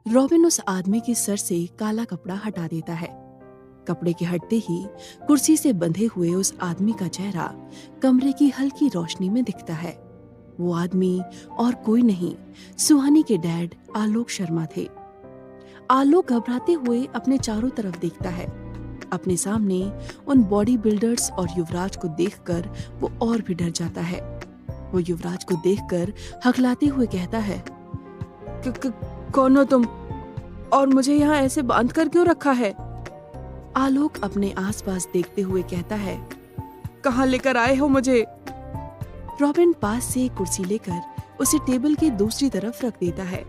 Robin उस आदमी के सर से काला कपड़ा हटा देता है। कपड़े के हटते ही कुर्सी से बंधे हुए उस आदमी का चेहरा कमरे की हल्की रोशनी में दिखता है। वो आदमी और कोई नहीं, सुहानी के डैड आलोक शर्मा थे। आलोक घबराते हुए अपने चारों तरफ देखता है। अपने सामने उन बॉडी बिल्डर्स और युवराज को देखकर वो और भी डर जाता है। वो युवराज को देखकर हकलाते हुए कहता है, कौन हो तुम और मुझे यहाँ ऐसे बांध कर क्यों रखा है? आलोक अपने आसपास देखते हुए कहता है, कहाँ लेकर आए हो मुझे? रॉबिन पास से एक कुर्सी लेकर उसे टेबल के दूसरी तरफ रख देता है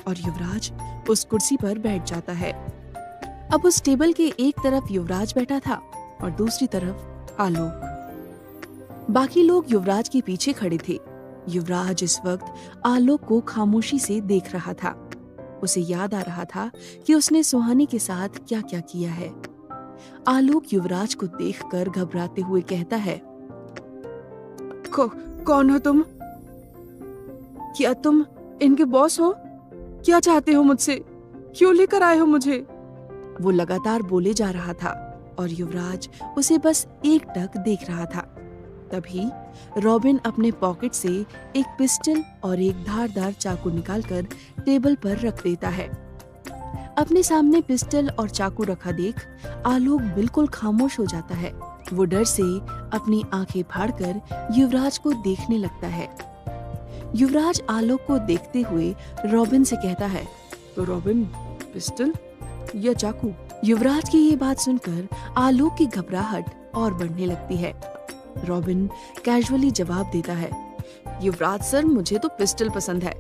और युवराज उस कुर्सी पर बैठ जाता है। अब उस टेबल के एक तरफ युवराज बैठा था और दूसरी तरफ आलोक। बाकी लोग युवराज के पीछे खड़े थे। युवराज इस वक्त आलोक को खामोशी से देख रहा था। उसे याद आ रहा था कि उसने सुहानी के साथ क्या क्या किया है। आलोक युवराज को देखकर घबराते हुए कहता है, कौन हो तुम? क्या तुम इनके बॉस हो? क्या चाहते हो मुझसे? क्यों लेकर आए हो मुझे? वो लगातार बोले जा रहा था और युवराज उसे बस एकटक देख रहा था। तभी रॉबिन अपने पॉकेट से एक पिस्टल और एक धारदार चाकू निकालकर टेबल पर रख देता है। अपने सामने पिस्टल और चाकू रखा देख आलोक बिल्कुल खामोश हो जाता है। वो डर से अपनी आंखें फाड़कर युवराज को देखने लगता है। युवराज आलोक को देखते हुए रॉबिन से कहता है, तो रॉबिन, पिस्टल या चाकू? युवराज की ये बात सुनकर आलोक की घबराहट और बढ़ने लगती है। रॉबिन कैजुअली जवाब देता है, युवराज सर, मुझे तो पिस्टल पसंद है।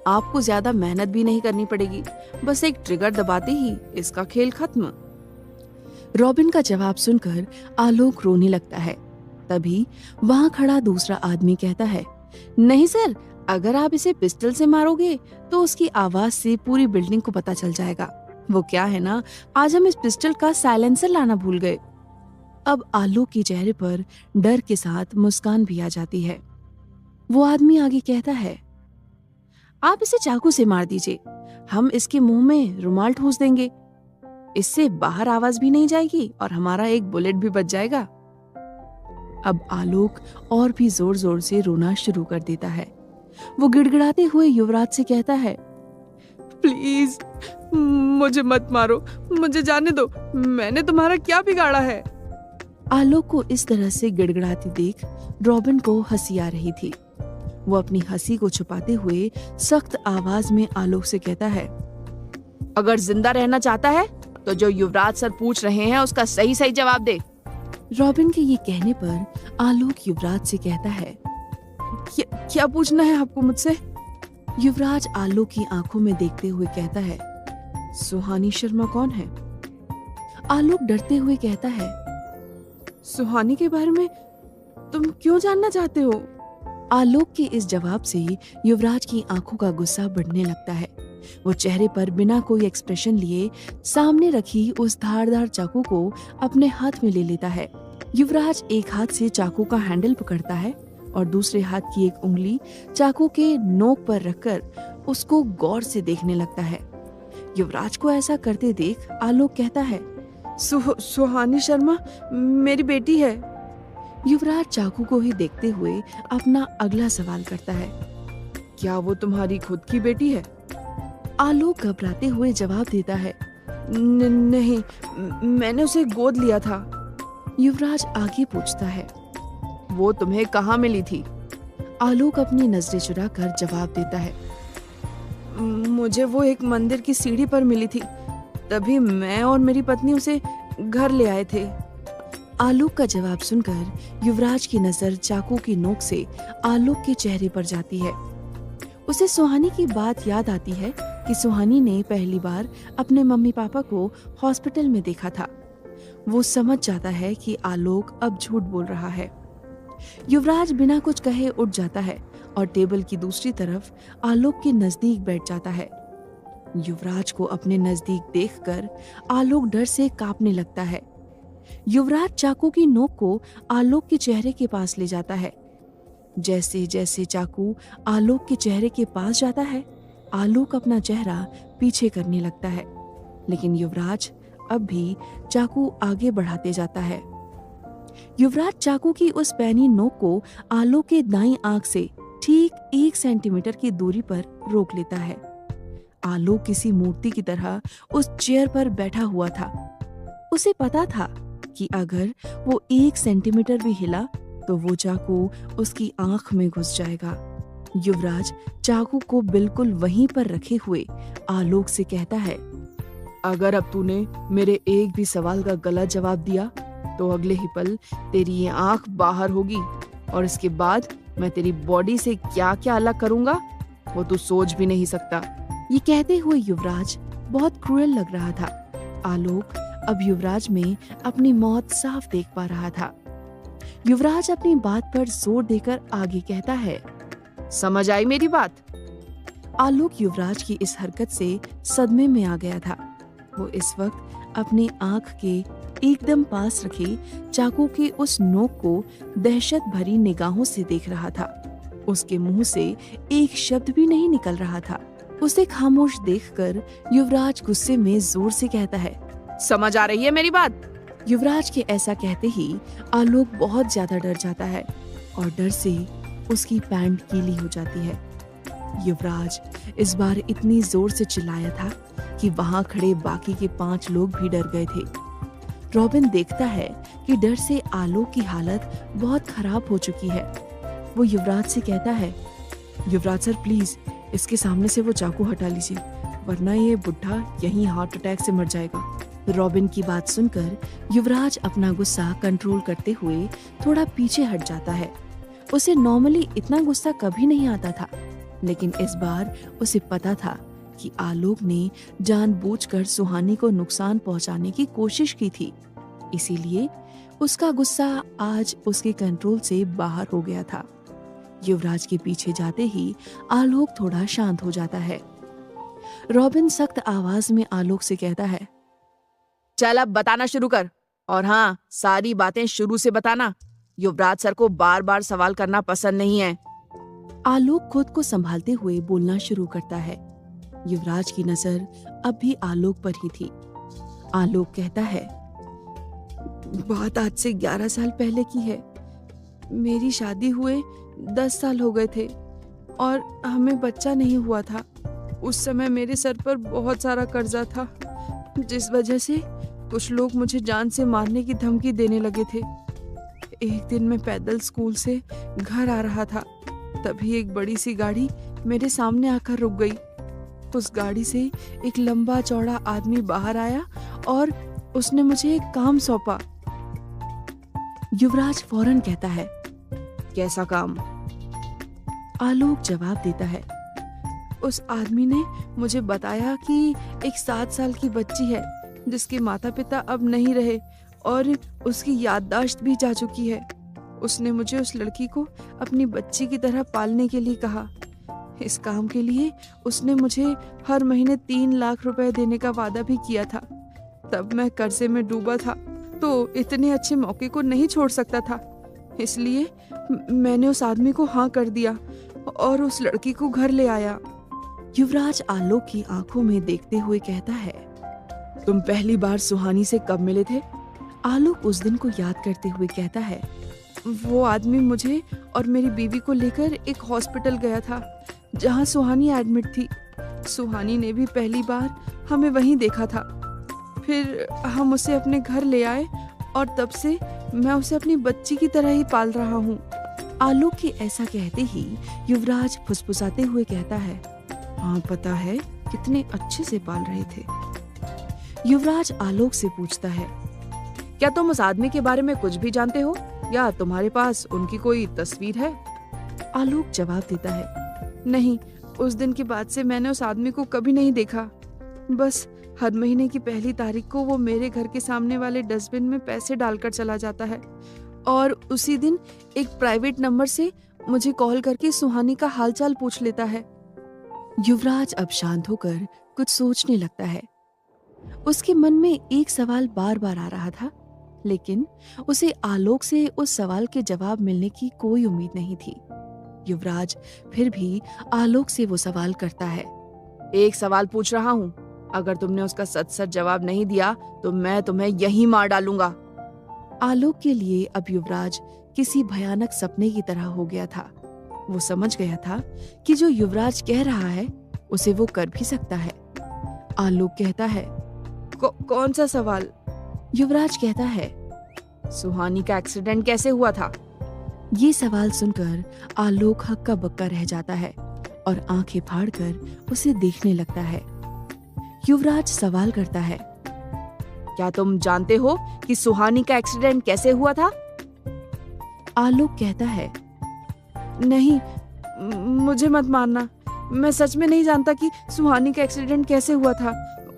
आपको ज्यादा मेहनत भी नहीं करनी पड़ेगी, बस एक ट्रिगर दबाते ही इसका खेल खत्म। रॉबिन का जवाब सुनकर आलोक रोने लगता है। तभी वहां खड़ा दूसरा आदमी कहता है, नहीं सर, अगर आप इसे पिस्टल से मारोगे तो उसकी आवाज से पूरी बिल्डिंग को पता चल जाएगा। वो क्या है ना, आज हम इस पिस्टल का साइलेंसर लाना भूल गए। अब आलोक के चेहरे पर डर के साथ मुस्कान भी आ जाती है। वो आदमी आगे कहता है, आप इसे चाकू से मार दीजिए, हम इसके मुंह में रुमाल ठूस देंगे। इससे बाहर आवाज भी नहीं जाएगी और हमारा एक बुलेट भी बच जाएगा। अब आलोक और भी जोर जोर से रोना शुरू कर देता है। वो गिड़गिड़ाते हुए युवराज से कहता है, प्लीज मुझे मत मारो, मुझे जाने दो, मैंने तुम्हारा क्या बिगाड़ा है? आलोक को इस तरह से गिड़गिड़ाते देख रॉबिन को हंसी आ रही थी। वो अपनी हंसी को छुपाते हुए सख्त आवाज में आलोक से कहता है, अगर जिंदा रहना चाहता है तो जो युवराज सर पूछ रहे हैं उसका सही सही जवाब दे। रॉबिन के ये कहने पर आलोक युवराज से कहता है, क्या पूछना है आपको मुझसे? युवराज आलोक की आंखों में देखते हुए कहता है, सुहानी शर्मा कौन है? आलोक डरते हुए कहता है, सुहानी के बारे में तुम क्यों जानना चाहते हो? आलोक के इस जवाब से युवराज की आंखों का गुस्सा बढ़ने लगता है। वो चेहरे पर बिना कोई एक्सप्रेशन लिए सामने रखी उस धारदार चाकू को अपने हाथ में ले लेता है। युवराज एक हाथ से चाकू का हैंडल पकड़ता है और दूसरे हाथ की एक उंगली चाकू के नोक पर रखकर उसको गौर से देखने लगता है। युवराज को ऐसा करते देख आलोक कहता है, सुहानी शर्मा मेरी बेटी है। युवराज चाकू को ही देखते हुए अपना अगला सवाल करता है, क्या वो तुम्हारी खुद की बेटी है? आलोक घबराते हुए जवाब देता है, नहीं, मैंने उसे गोद लिया था। युवराज आगे पूछता है, वो तुम्हें कहाँ मिली थी? आलोक अपनी नजरें चुराकर जवाब देता है, मुझे वो एक मंदिर की सीढ़ी पर मिली थी, तभी मैं और मेरी पत्नी उसे घर ले आए थे। आलोक का जवाब सुनकर युवराज की नजर चाकू की नोक से आलोक के चेहरे पर जाती है। उसे सुहानी की बात याद आती है कि सुहानी ने पहली बार अपने मम्मी पापा को हॉस्पिटल में देखा था। वो समझ जाता है कि आलोक अब झूठ बोल रहा है। युवराज बिना कुछ कहे उठ जाता है और टेबल की दूसरी तरफ आलोक के नजदीक बैठ जाता है। युवराज को अपने नजदीक देखकर आलोक डर से कांपने लगता है। युवराज चाकू की नोक को आलोक के चेहरे के पास ले जाता है। जैसे जैसे चाकू आलोक के चेहरे के पास जाता है, आलोक अपना चेहरा पीछे करने लगता है, लेकिन युवराज अब भी चाकू आगे बढ़ाते जाता है। युवराज चाकू की उस पैनी नोक को आलोक के दाईं आंख से ठीक 1 सेंटीमीटर की दूरी पर रोक लेता है। आलोक किसी मूर्ति की तरह उस चेयर पर बैठा हुआ था। उसे पता था कि अगर वो 1 सेंटीमीटर भी हिला तो वो चाकू उसकी आंख में घुस जाएगा। युवराज चाकू को बिल्कुल वहीं पर रखे हुए आलोक से कहता है, अगर अब तूने मेरे एक भी सवाल का गलत जवाब दिया तो अगले ही पल तेरी ये आंख बाहर होगी, और इसके बाद मैं तेरी बॉडी से क्या क्या अलग करूंगा वो तू सोच भी नहीं सकता। ये कहते हुए युवराज बहुत क्रूएल लग रहा था। आलोक अब युवराज में अपनी मौत साफ देख पा रहा था। युवराज अपनी बात पर जोर देकर आगे कहता है, समझ आई मेरी बात? आलोक युवराज की इस हरकत से सदमे में आ गया था। वो इस वक्त अपनी आंख के एकदम पास रखे चाकू के उस नोक को दहशत भरी निगाहों से देख रहा था। उसके मुंह से एक शब्द भी नहीं निकल रहा था। उसे खामोश देखकर युवराज गुस्से में जोर से कहता है, समझ आ रही है मेरी बात? युवराज के ऐसा कहते ही आलोक बहुत ज्यादा डर जाता है और डर से उसकी पैंट गीली हो जाती है। युवराज इस बार इतनी जोर से चिल्लाया था कि वहां खड़े बाकी के 5 लोग भी डर गए थे। रॉबिन देखता है कि डर से आलोक की हालत बहुत खराब हो चुकी है। वो युवराज से कहता है, युवराज सर प्लीज इसके सामने से वो चाकू हटा लीजिए, वरना ये बुढ़ा यहीं हार्ट अटैक से मर जाएगा। रॉबिन की बात सुनकर युवराज अपना गुस्सा कंट्रोल करते हुए थोड़ा पीछे हट जाता है। उसे नॉर्मली इतना गुस्सा कभी नहीं आता था, लेकिन इस बार उसे पता था कि आलोक ने जानबूझकर सुहानी को नुकसान पहुंचाने की कोशिश की थी, इसीलिए उसका गुस्सा आज उसके कंट्रोल से बाहर हो गया था। युवराज के पीछे जाते ही आलोक थोड़ा शांत हो जाता है। रॉबिन सख्त आवाज में आलोक से कहता है, चल अब बताना शुरू कर, और हाँ, सारी बातें शुरू से बताना। युवराज सर को बार बार सवाल करना पसंद नहीं है। आलोक खुद को संभालते हुए बोलना शुरू करता है। युवराज की नजर अब भी आलोक पर ही थी। आलोक कहता है, बात आज से 11 साल पहले की है। मेरी शादी हुए 10 साल हो गए थे और हमें बच्चा नहीं हुआ था। उस समय मेरे सर पर बहुत सारा कर्जा था, जिस वजह से कुछ लोग मुझे जान से मारने की धमकी देने लगे थे। एक दिन मैं पैदल स्कूल से घर आ रहा था, तभी एक बड़ी सी गाड़ी मेरे सामने आकर रुक गई। उस गाड़ी से एक लंबा चौड़ा आदमी बाहर आया और उसने मुझे एक काम सौंपा। युवराज फौरन कहता है, कैसा काम? आलोक जवाब देता है, उस आदमी ने मुझे बताया कि एक 7 साल की बच्ची है जिसके माता पिता अब नहीं रहे और उसकी याददाश्त भी जा चुकी है। उसने मुझे उस लड़की को अपनी बच्ची की तरह पालने के लिए कहा। इस काम के लिए उसने मुझे हर महीने 3 लाख रुपए देने का वादा भी किया था। तब मैं कर्जे में डूबा था, तो इतने अच्छे मौके को नहीं छोड़ सकता था, इसलिए मैंने उस आदमी को हाँ कर दिया और उस लड़की को घर ले आया। युवराज आलोक की आंखों में देखते हुए कहता है, तुम पहली बार सुहानी से कब मिले थे? आलोक उस दिन को याद करते हुए कहता है, वो आदमी मुझे और मेरी बीवी को लेकर एक हॉस्पिटल गया था जहां सुहानी एडमिट थी। सुहानी ने भी पहली बार हमें वहीं देखा था। फिर हम उसे अपने घर ले आए और तब से मैं उसे अपनी बच्ची की तरह ही पाल रहा हूँ। आलोक के ऐसा कहते ही युवराज फुसफुसाते हुए कहता है, हाँ पता है, कितने अच्छे से पाल रहे थे। युवराज आलोक से पूछता है, क्या तुम उस आदमी के बारे में कुछ भी जानते हो या तुम्हारे पास उनकी कोई तस्वीर है? आलोक जवाब देता है, नहीं, उस दिन के बाद से मैंने उस आदमी को कभी नहीं देखा। बस हर महीने की पहली तारीख को वो मेरे घर के सामने वाले डस्टबिन में पैसे डालकर चला जाता है और उसी दिन एक प्राइवेट नंबर से मुझे कॉल करके सुहानी का हालचाल पूछ लेता है। युवराज अब शांत होकर कुछ सोचने लगता है। उसके मन में एक सवाल बार बार आ रहा था, लेकिन उसे आलोक से उस सवाल के जवाब मिलने की कोई उम्मीद नहीं थी। युवराज फिर भी आलोक से वो सवाल करता है, एक सवाल पूछ रहा हूँ, अगर तुमने उसका सच सच जवाब नहीं दिया तो मैं तुम्हें यहीं मार डालूंगा। आलोक के लिए अब युवराज किसी भयानक सपने की तरह हो गया था। वो समझ गया था कि जो युवराज कह रहा है उसे वो कर भी सकता है। आलोक कहता है, कौन सा सवाल? युवराज कहता है, सुहानी का एक्सीडेंट कैसे हुआ था? ये सवाल सुनकर आलोक हक्का बक्का रह जाता है और आंखें फाड़कर उसे देखने लगता है। युवराज सवाल करता है, क्या तुम जानते हो कि सुहानी का एक्सीडेंट कैसे हुआ था? आलोक कहता है, नहीं, मुझे मत मारना, मैं सच में नहीं जानता कि सुहानी का एक्सीडेंट कैसे हुआ था।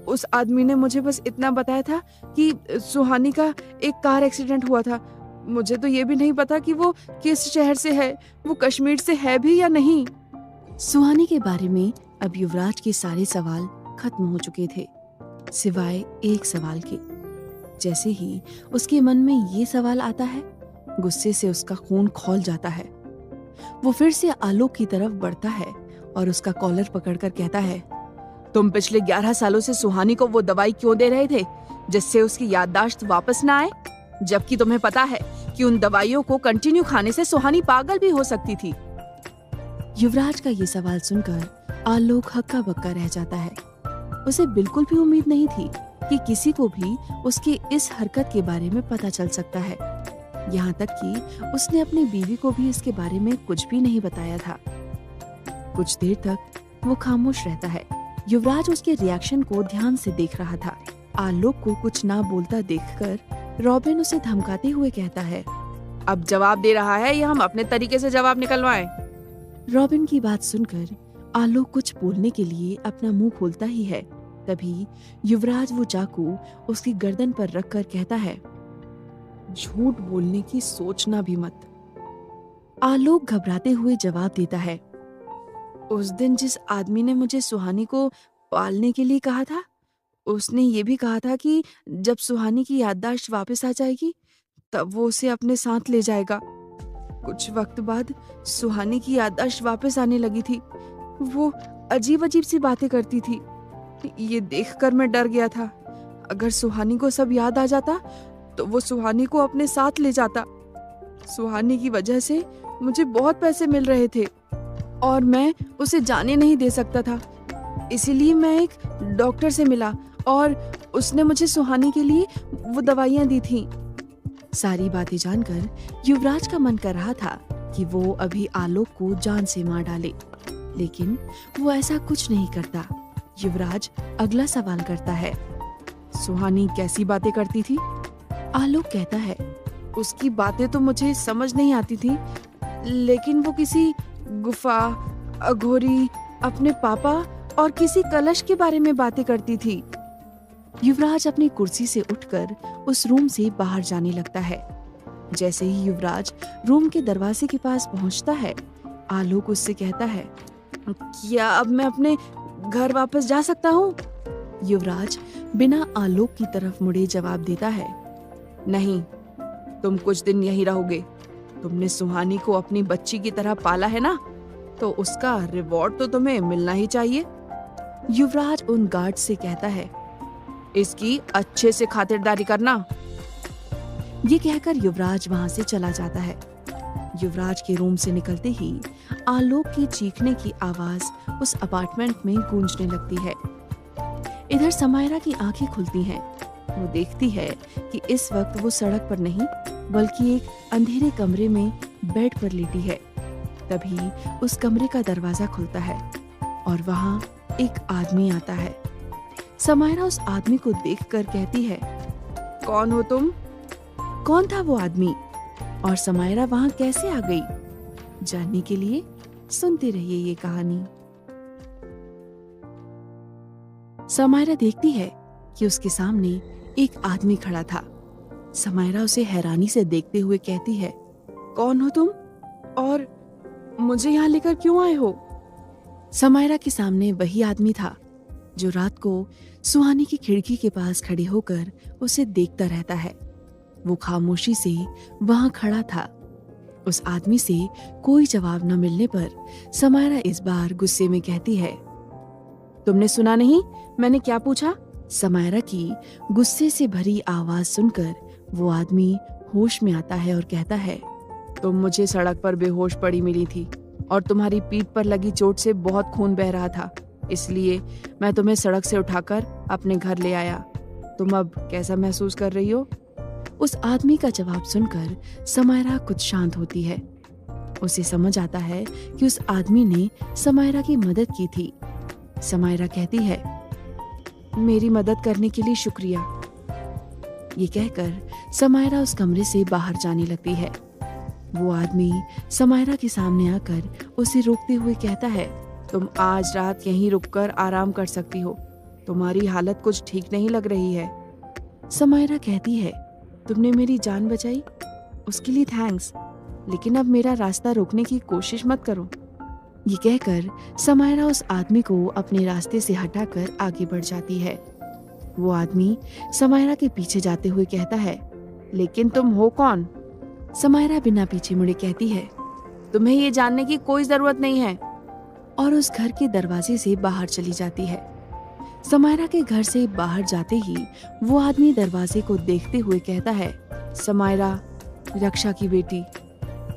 उस आदमी ने मुझे बस इतना बताया था कि सुहानी का एक कार एक्सीडेंट हुआ था। मुझे तो ये भी नहीं पता कि वो किस शहर से है, वो कश्मीर से है भी या नहीं। सुहानी के बारे में अब युवराज के सारे सवाल खत्म हो चुके थे, सिवाय एक सवाल के। जैसे ही उसके मन में ये सवाल आता है, गुस्से से उसका खून खौल जाता है। वो फिर से आलोक की तरफ बढ़ता है और उसका कॉलर पकड़कर कहता है, तुम पिछले 11 सालों से सुहानी को वो दवाई क्यों दे रहे थे जिससे उसकी याददाश्त वापस ना आए, जबकि तुम्हें पता है कि उन दवाइयों को कंटिन्यू खाने से सुहानी पागल भी हो सकती थी। युवराज का ये सवाल सुनकर आलोक हक्का बक्का रह जाता है। उसे बिल्कुल भी उम्मीद नहीं थी कि किसी को भी उसकी इस हरकत के बारे में पता चल सकता है। यहाँ तक कि उसने अपनी बीवी को भी इसके बारे में कुछ भी नहीं बताया था। कुछ देर तक वो खामोश रहता है। युवराज उसके रिएक्शन को ध्यान से देख रहा था। आलोक को कुछ ना बोलता देखकर रॉबिन उसे धमकाते हुए कहता है, अब जवाब दे रहा है या हम अपने तरीके से जवाब निकलवाएं? रॉबिन की बात सुनकर आलोक कुछ बोलने के लिए अपना मुंह खोलता ही है। तभी युवराज वो चाकू उसकी गर्दन पर रखकर कहता है, झूठ बोलने की सोचना भी मत। आलोक घबराते हुए जवाब देता है, उस दिन जिस आदमी ने मुझे सुहानी को पालने के लिए कहा था, उसने ये भी कहा था कि जब सुहानी की याददाश्त वापस आ जाएगी तब वो उसे अपने साथ ले जाएगा। कुछ वक्त बाद सुहानी की याददाश्त वापस आने लगी थी। वो अजीब अजीब सी बातें करती थी। ये देखकर मैं डर गया था। अगर सुहानी को सब याद आ जाता तो वो सुहानी को अपने साथ ले जाता। सुहानी की वजह से मुझे बहुत पैसे मिल रहे थे और मैं उसे जाने नहीं दे सकता था। इसीलिए मैं एक डॉक्टर से मिला और उसने मुझे सुहानी के लिए वो दवाइयां दी थी। सारी बातें जानकर युवराज का मन कर रहा था कि वो अभी आलोक को जान से मार डाले, लेकिन वो ऐसा कुछ नहीं करता। युवराज अगला सवाल करता है, सुहानी कैसी बातें करती थी? आलोक कहता है, उसकी बातें तो मुझे समझ नहीं आती थी, लेकिन वो किसी गुफा, अघोरी, अपने पापा और किसी कलश के बारे में बातें करती थी। युवराज अपनी कुर्सी से उठकर उस रूम से बाहर जाने लगता है। जैसे ही युवराज रूम के दरवाजे के पास पहुंचता है, आलोक उससे कहता है, क्या अब मैं अपने घर वापस जा सकता हूँ? युवराज बिना आलोक की तरफ मुड़े जवाब देता है, नहीं, तुम कुछ दिन यहीं रहोगे। तुमने सुहानी को अपनी बच्ची की तरह पाला है ना, तो उसका रिवॉर्ड तो तुम्हें मिलना ही चाहिए। युवराज उन गार्ड से कहता है, इसकी अच्छे से खातिरदारी करना। ये कहकर युवराज वहां से चला जाता है। युवराज के रूम से निकलते ही आलोक की चीखने की आवाज उस अपार्टमेंट में गूंजने लगती है। इधर समायरा की आंखें खुलती हैं। वो देखती है कि इस वक्त वो सड़क पर नहीं बल्कि एक अंधेरे कमरे में बेड पर लेटी है। तभी उस कमरे का दरवाजा खुलता है और वहां एक आदमी आता है। समायरा उस आदमी को देखकर कहती है, कौन हो तुम? कौन था वो आदमी और समायरा वहां कैसे आ गई? जानने के लिए सुनते रहिए ये कहानी। समायरा देखती है कि उसके सामने एक आदमी खड़ा था। समायरा उसे हैरानी से देखते हुए कहती है, कौन हो तुम और मुझे यहाँ लेकर क्यों आए हो? समायरा के सामने वही आदमी था जो रात को सुहानी की खिड़की के पास खड़े होकर उसे देखता रहता है। वो खामोशी से वहां खड़ा था। उस आदमी से कोई जवाब न मिलने पर समायरा इस बार गुस्से में कहती है, तुमने सुना नहीं मैंने क्या पूछा? समायरा की गुस्से से भरी आवाज सुनकर वो आदमी होश में आता है और कहता है, तुम मुझे सड़क पर बेहोश पड़ी मिली थी और तुम्हारी पीठ पर लगी चोट से बहुत खून बह रहा था, इसलिए मैं तुम्हें सड़क से उठाकर अपने घर ले आया। तुम अब कैसा महसूस कर रही हो? उस आदमी का जवाब सुनकर समायरा कुछ शांत होती है। उसे समझ आता है कि उस आदमी ने समायरा की मदद की थी। समायरा कहती है, मेरी मदद करने के लिए शुक्रिया। ये कहकर समायरा उस कमरे से बाहर जाने लगती है। वो आदमी समायरा के सामने आकर उसे रोकते हुए कहता है, तुम आज रात यहीं रुककर आराम कर सकती हो, तुम्हारी हालत कुछ ठीक नहीं लग रही है। समायरा कहती है, तुमने मेरी जान बचाई, उसके लिए थैंक्स, लेकिन अब मेरा रास्ता रोकने की कोशिश मत करो। ये कहकर समायरा उस आदमी को अपने रास्ते से हटाकर आगे बढ़ जाती है। वो आदमी समायरा के पीछे जाते हुए कहता है, लेकिन तुम हो कौन? समायरा बिना पीछे मुड़े कहती है, तुम्हें ये जानने की कोई जरूरत नहीं है, और उस घर के दरवाजे से बाहर चली जाती है। समायरा के घर से बाहर जाते ही वो आदमी दरवाजे को देखते हुए कहता है, समायरा, रक्षा की बेटी,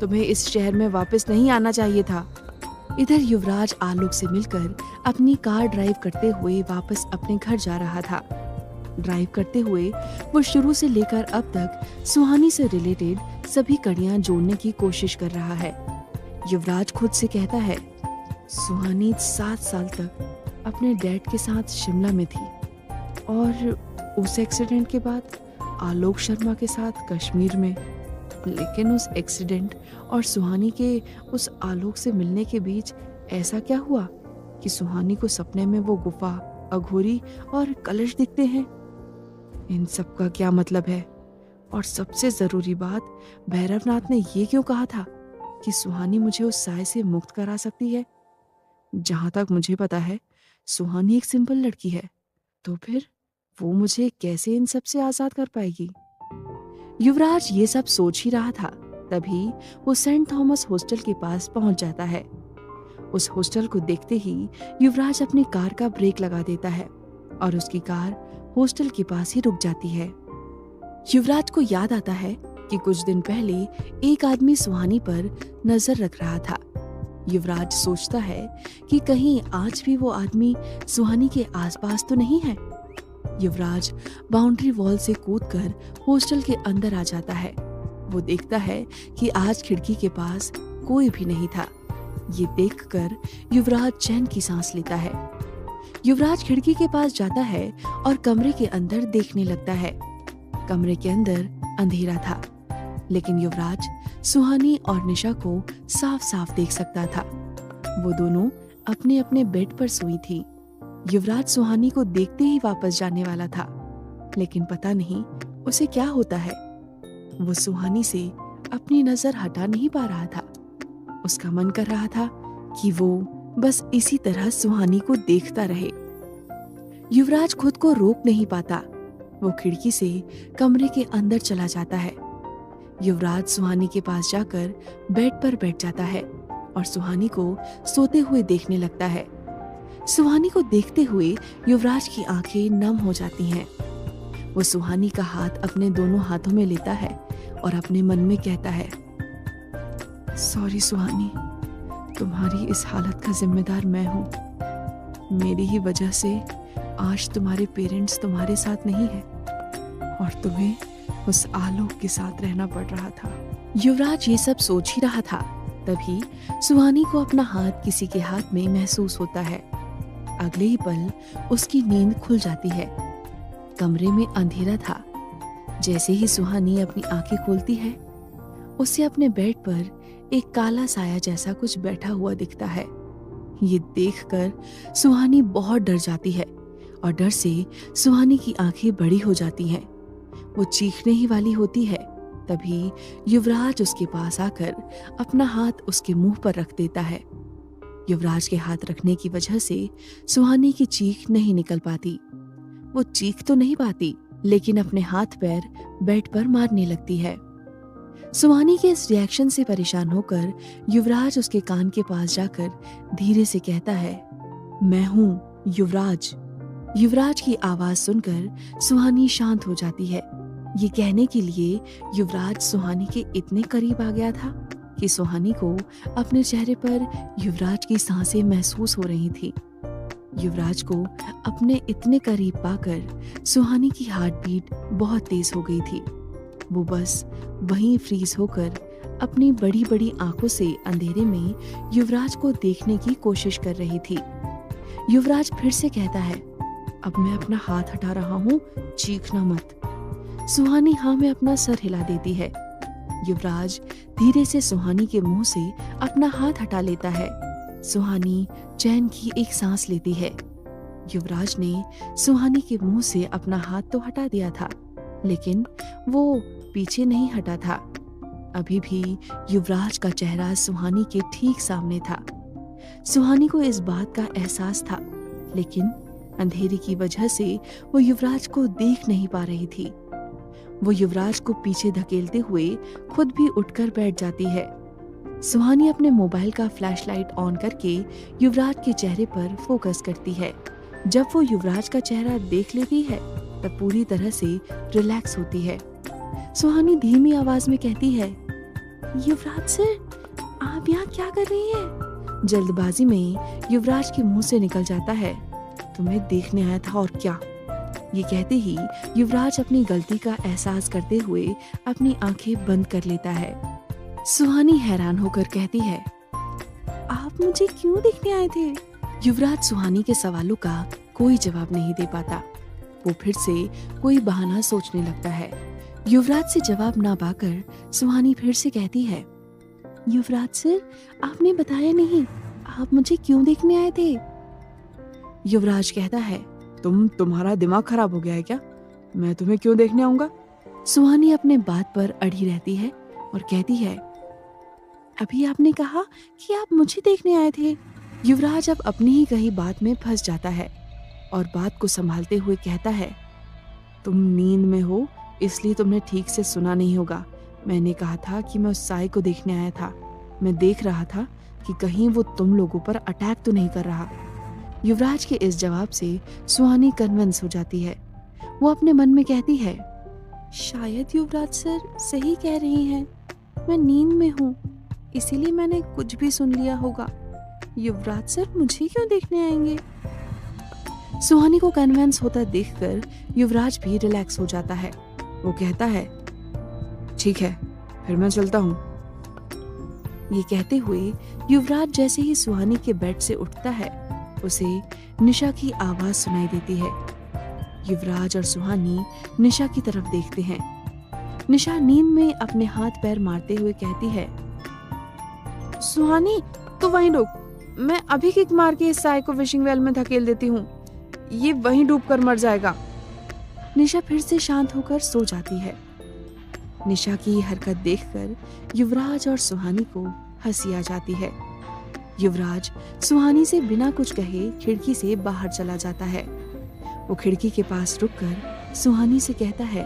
तुम्हें इस शहर में वापस नहीं आना चाहिए था। इधर युवराज आलोक से मिलकर अपनी कार ड्राइव करते हुए वापस अपने घर जा रहा था। ड्राइव करते हुए वो शुरू से लेकर अब तक सुहानी से रिलेटेड सभी कड़ियां जोड़ने की कोशिश कर रहा है। युवराज खुद से कहता है, सुहानी 7 साल तक अपने डैड के साथ शिमला में थी और उस एक्सीडेंट के बाद आलोक शर्मा के साथ कश्मीर में। लेकिन उस एक्सीडेंट और सुहानी के उस आलोक से मिलने के बीच ऐसा क्या हुआ कि सुहानी को सपने में वो गुफा, अघोरी और कलश दिखते हैं? इन सब का क्या मतलब है? और सबसे जरूरी बात, भैरवनाथ ने ये क्यों कहा था कि सुहानी मुझे उस साए से मुक्त करा सकती है? जहां तक मुझे पता है, सुहानी एक सिंपल लड़की है, तो फिर वो मुझे कैसे इन सब से आजाद कर पाएगी? युवराज ये सब सोच ही रहा था, तभी वो सेंट थॉमस हॉस्टल के पास पहुंच जाता है। उस हॉस्टल को देखते ही युवराज अपनी कार का ब्रेक लगा देता है और उसकी कार हॉस्टल के पास ही रुक जाती है। युवराज को याद आता है कि कुछ दिन पहले एक आदमी सुहानी पर नजर रख रहा था। युवराज सोचता है कि कहीं आज भी वो आदमी सुहानी के आसपास तो नहीं है। युवराज बाउंड्री वॉल से कूदकर हॉस्टल के अंदर आ जाता है। वो देखता है कि आज खिड़की के पास कोई भी नहीं था। ये देखकर युवराज चैन की सांस लेता है। युवराज खिड़की के पास जाता है और कमरे के अंदर देखने लगता है। कमरे के अंदर अंधेरा था, लेकिन युवराज सुहानी और निशा को साफ साफ देख सकता था। वो दोनों अपने अपने बेड पर सोई थी। युवराज सुहानी को देखते ही वापस जाने वाला था, लेकिन पता नहीं उसे क्या होता है। वो सुहानी से अपनी नजर हटा नहीं पा रहा था। उसका मन कर रहा था कि वो बस इसी तरह सुहानी को देखता रहे। युवराज खुद को रोक नहीं पाता। वो खिड़की से कमरे के अंदर चला जाता है। युवराज सुहानी के पास जाकर बेड पर बैठ जाता है और सुहानी को सोते हुए देखने लगता है। सुहानी को देखते हुए युवराज की आंखें नम हो जाती हैं। वो सुहानी का हाथ अपने दोनों हाथों में लेता है और अपने मन में कहता है, सॉरी सुहानी, तुम्हारी इस हालत का जिम्मेदार मैं हूँ। मेरी ही वजह से आज तुम्हारे पेरेंट्स तुम्हारे साथ नहीं है और तुम्हें उस आलोक के साथ रहना पड़ रहा था। युवराज ये सब सोच ही रहा था, तभी सुहानी को अपना हाथ किसी के हाथ में महसूस होता है। अगले ही पल उसकी नींद खुल जाती है। कमरे में अंधेरा था। जैसे ही सुहानी अपनी आंखें खोलती है, उसे अपने बेड पर एक काला साया जैसा कुछ बैठा हुआ दिखता है। ये देखकर सुहानी बहुत डर जाती है और डर से सुहानी की आंखें बड़ी हो जाती हैं। वो चीखने ही वाली होती है, तभी युवराज उसके पास आकर अपना हाथ उसके मुंह पर रख देता है। युवराज के हाथ रखने की वजह से सुहानी की चीख नहीं निकल पाती। वो चीख तो नहीं पाती, लेकिन अपने हाथ पैर बेड पर मारने लगती है। सुहानी के इस रिएक्शन से परेशान होकर युवराज उसके कान के पास जाकर धीरे से कहता है, मैं हूं, युवराज। युवराज की आवाज सुनकर सुहानी शांत हो जाती है। ये कहने के लिए युवराज सुहानी के इतने करीब आ गया था कि सुहानी को अपने चेहरे पर युवराज की सांसें महसूस हो रही थी। युवराज को अपने इतने करीब पाकर सुहानी की हार्ट बीट बहुत तेज हो गई थी। वो बस वहीं फ्रीज होकर अपनी बड़ी बड़ी आंखों से अंधेरे में युवराज को देखने की कोशिश कर रही थी। युवराज फिर से कहता है, अब मैं अपना हाथ हटा रहा हूँ, चीखना मत। सुहानी हाँ में अपना सर हिला देती है। युवराज धीरे से सुहानी के मुंह से अपना हाथ हटा लेता है। सुहानी चैन की एक सांस लेती है। युवराज ने सुहानी के मुंह से अपना हाथ तो हटा दिया था, लेकिन वो पीछे नहीं हटा था। अभी भी युवराज का चेहरा सुहानी के ठीक सामने था। सुहानी को इस बात का एहसास था, लेकिन अंधेरे की वजह से वो युवराज को देख नहीं पा रही थी। वो युवराज को पीछे धकेलते हुए खुद भी उठकर बैठ जाती है। सुहानी अपने मोबाइल का फ्लैशलाइट ऑन करके युवराज के चेहरे पर फोकस करती है। जब वो युवराज का चेहरा देख लेती है तब पूरी तरह से रिलैक्स होती है। सुहानी धीमी आवाज में कहती है, युवराज सर, आप यहाँ क्या कर रही हैं? जल्दबाजी में युवराज के मुंह से निकल जाता है, तुम्हें देखने आया था और क्या। ये कहते ही युवराज अपनी गलती का एहसास करते हुए अपनी आंखें बंद कर लेता है। सुहानी हैरान होकर कहती है, आप मुझे क्यों देखने आए थे? युवराज सुहानी के सवालों का कोई जवाब नहीं दे पाता। वो फिर से कोई बहाना सोचने लगता है। युवराज से जवाब ना पाकर सुहानी फिर से कहती है, युवराज सर, आपने बताया नहीं, आप मुझे क्यों देखने आए थे? युवराज कहता है, तुम्हारा दिमाग खराब हो गया है क्या? मैं तुम्हें क्यों देखने आऊंगा? सुहानी अपने बात पर अड़ी रहती है और कहती है, अभी आपने कहा कि आप मुझे देखने आए थे। युवराज अब अपनी ही कही बात में फंस जाता है और बात को संभालते हुए कहता है, तुम नींद में हो इसलिए तुमने ठीक से सुना नहीं होगा। मैंने कहा था कि मैं उस साई को देखने आया था। मैं देख रहा था कि कहीं वो तुम लोगों पर अटैक तो नहीं कर रहा। युवराज के इस जवाब से सुहानी कन्विंस हो जाती है। वो अपने मन में कहती है, शायद युवराज सर सही कह रही हैं। मैं नींद में हूँ, इसीलिए मैंने कुछ भी सुन लिया होगा। युवराज सर मुझे क्यों देखने आएंगे? सुहानी को कन्विंस होता देखकर युवराज भी रिलैक्स हो जाता है। वो कहता है, ठीक है, फिर मैं चलता हूँ। ये कहते हुए युवराज जैसे ही सुहानी के बेड से उठता है, उसे निशा की आवाज सुनाई देती है। युवराज और सुहानी निशा की तरफ देखते हैं। निशा नींद में अपने हाथ पैर मारते हुए कहती है, सुहानी तो वहीं रुक, मैं अभी किक मार के इस साई को फिशिंग वेल में धकेल देती हूँ, ये वहीं डूबकर मर जाएगा। निशा फिर से शांत होकर सो जाती है। निशा की हरकत देखकर युवराज और सुहानी को हंसी आ जाती है। युवराज सुहानी से बिना कुछ कहे खिड़की से बाहर चला जाता है। वो खिड़की के पास रुककर सुहानी से कहता है,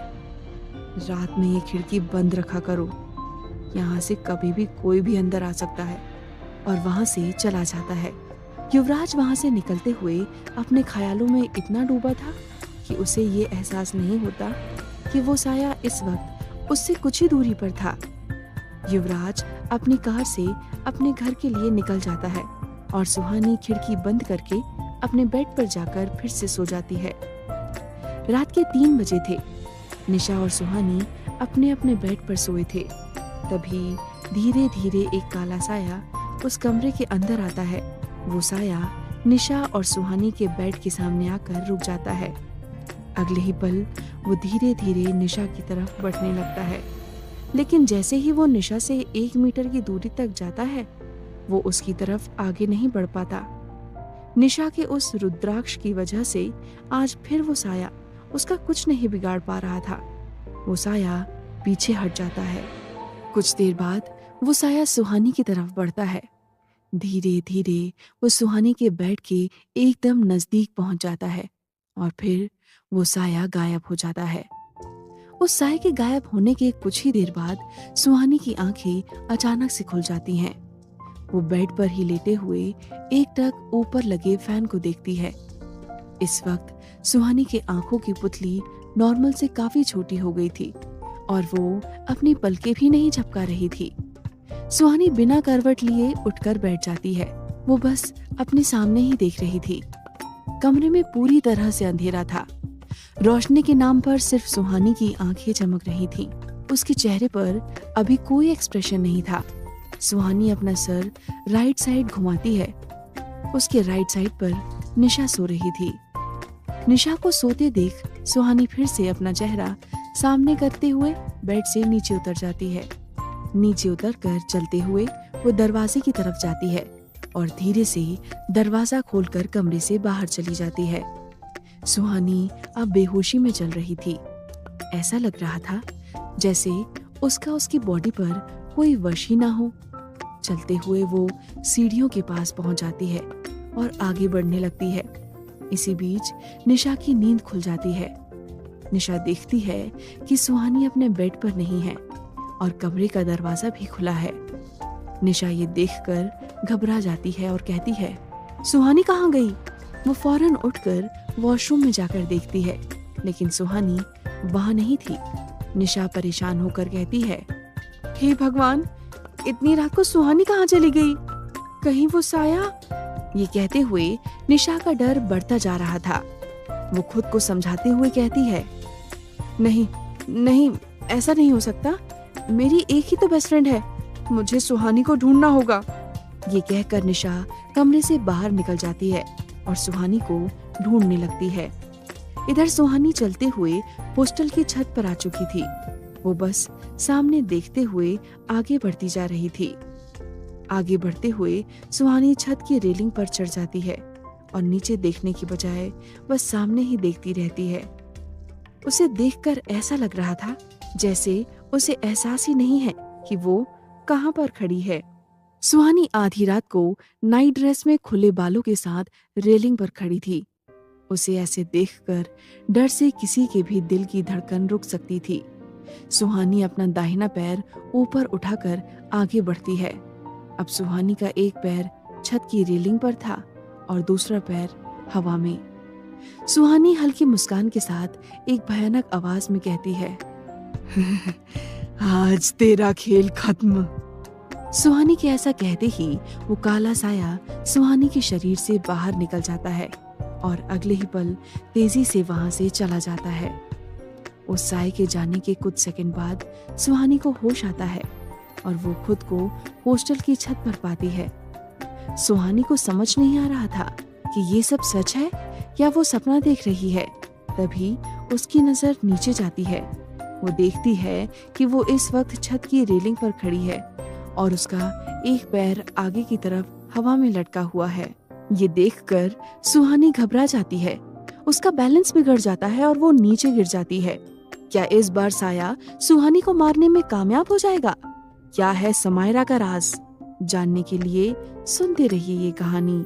रात में ये खिड़की बंद रखा करो, यहाँ से कभी भी कोई भी अंदर आ सकता है। और वहां से चला जाता है। युवराज वहां से निकलते हुए अपने ख्यालों में इतना डूबा था कि उसे ये एहसास नहीं होता कि वो साया इस वक्त उससे कुछ ही दूरी पर था। युवराज अपनी कार से अपने घर के लिए निकल जाता है और सुहानी खिड़की बंद करके अपने बेड पर जाकर फिर से सो जाती है। रात के 3 बजे थे। निशा और सुहानी अपने अपने बेड पर सोए थे। तभी धीरे धीरे एक काला साया उस कमरे के अंदर आता है। वो साया निशा और सुहानी के बेड के सामने आकर रुक जाता है। अगले ही पल वो धीरे धीरे निशा की तरफ बढ़ने लगता है, लेकिन जैसे ही वो निशा से 1 मीटर की दूरी तक जाता है, वो उसकी तरफ आगे नहीं बढ़ पाता। निशा के उस रुद्राक्ष की वजह से आज फिर वो साया उसका कुछ नहीं बिगाड़ पा रहा था। वो साया पीछे हट जाता है। कुछ देर बाद वो साया सुहानी की तरफ बढ़ता है। धीरे धीरे वो सुहानी के बेड के एकदम नजदीक पहुंच जाता है और फिर वो साया गायब हो जाता है। उस साये के गायब होने के कुछ ही देर बाद सुहानी की आंखें अचानक से खुल जाती हैं। वो बेड पर ही लेटे हुए एकटक ऊपर लगे फैन को देखती है इस वक्त सुहानी के आंखों की पुतली नॉर्मल से काफी छोटी हो गई थी और वो अपनी पलकें भी नहीं झपका रही थी। सुहानी बिना करवट लिए उठकर बैठ जाती है। वो बस अपने सामने ही देख रही थी। कमरे में पूरी तरह से अंधेरा था। रोशनी के नाम पर सिर्फ सुहानी की आंखें चमक रही थीं। उसके चेहरे पर अभी कोई एक्सप्रेशन नहीं था। सुहानी अपना सर राइट साइड घुमाती है। उसके राइट साइड पर निशा सो रही थी। निशा को सोते देख सुहानी फिर से अपना चेहरा सामने करते हुए बेड से नीचे उतर जाती है। नीचे उतरकर चलते हुए वो दरवाजे की तरफ जाती है और धीरे से दरवाजा खोलकर कमरे से बाहर चली जाती है। सुहानी अब बेहोशी में चल रही थी। ऐसा लग रहा था जैसे उसका उसकी बॉडी पर कोई वश ही ना हो। चलते हुए वो सीढ़ियों के पास पहुंच जाती है और आगे बढ़ने लगती है। इसी बीच निशा की नींद खुल जाती है। निशा देखती है कि सुहानी अपने बेड पर नहीं है और कमरे का दरवाजा भी खुला है। निशा ये देखकर घबरा जाती है और कहती है, सुहानी कहाँ गई? वो फौरन उठकर वॉशरूम में जाकर देखती है, लेकिन सुहानी वहां नहीं थी। निशा परेशान होकर कहती है, हे भगवान, इतनी रात को सुहानी कहाँ चली गई? कहीं वो साया? ये कहते हुए निशा का डर बढ़ता जा रहा था। वो खुद को समझाते हुए कहती है, नहीं नहीं, ऐसा नहीं हो सकता। मेरी एक ही तो बेस्ट फ्रेंड है। मुझे सुहानी को ढूंढना होगा। ये कहकर निशा कमरे से बाहर निकल जाती है और सुहानी को ढूंढने लगती है। इधर सुहानी चलते हुए हॉस्टल की छत पर आ चुकी थी। वो बस सामने देखते हुए आगे बढ़ती जा रही थी। आगे बढ़ते हुए सुहानी छत की रेलिंग पर चढ़ जाती है और नीचे देखने की बजाय बस सामने ही देखती रहती है। उसे देखकर ऐसा लग रहा था जैसे उसे एहसास ही नहीं है कि वो कहां पर खड़ी है। सुहानी आधी रात को नाइट ड्रेस में खुले बालों के साथ रेलिंग पर खड़ी थी। उसे ऐसे देखकर डर से किसी के भी दिल की धड़कन रुक सकती थी। सुहानी अपना दाहिना पैर ऊपर उठाकर आगे बढ़ती है। अब सुहानी का एक पैर छत की रेलिंग पर था और दूसरा पैर हवा में। सुहानी हल्की मुस्कान के साथ एक भयानक आवाज में कहती है, आज तेरा खेल खत्म। सुहानी के ऐसा कहते ही वो काला साया सुहानी के शरीर से बाहर निकल जाता है और अगले ही पल तेजी से वहां से चला जाता है। उस साए के जाने के कुछ सेकंड बाद सुहानी को होश आता है और वो खुद को हॉस्टल की छत पर पाती है। सुहानी को समझ नहीं आ रहा था कि ये सब सच है या वो सपना देख रही है। तभी उसकी नजर नीचे जाती है। वो देखती है कि वो इस वक्त छत की रेलिंग पर खड़ी है और उसका एक पैर आगे की तरफ हवा में लटका हुआ है। ये देखकर सुहानी घबरा जाती है। उसका बैलेंस बिगड़ जाता है और वो नीचे गिर जाती है। क्या इस बार साया सुहानी को मारने में कामयाब हो जाएगा? क्या है समायरा का राज? जानने के लिए सुनते रहिए ये कहानी।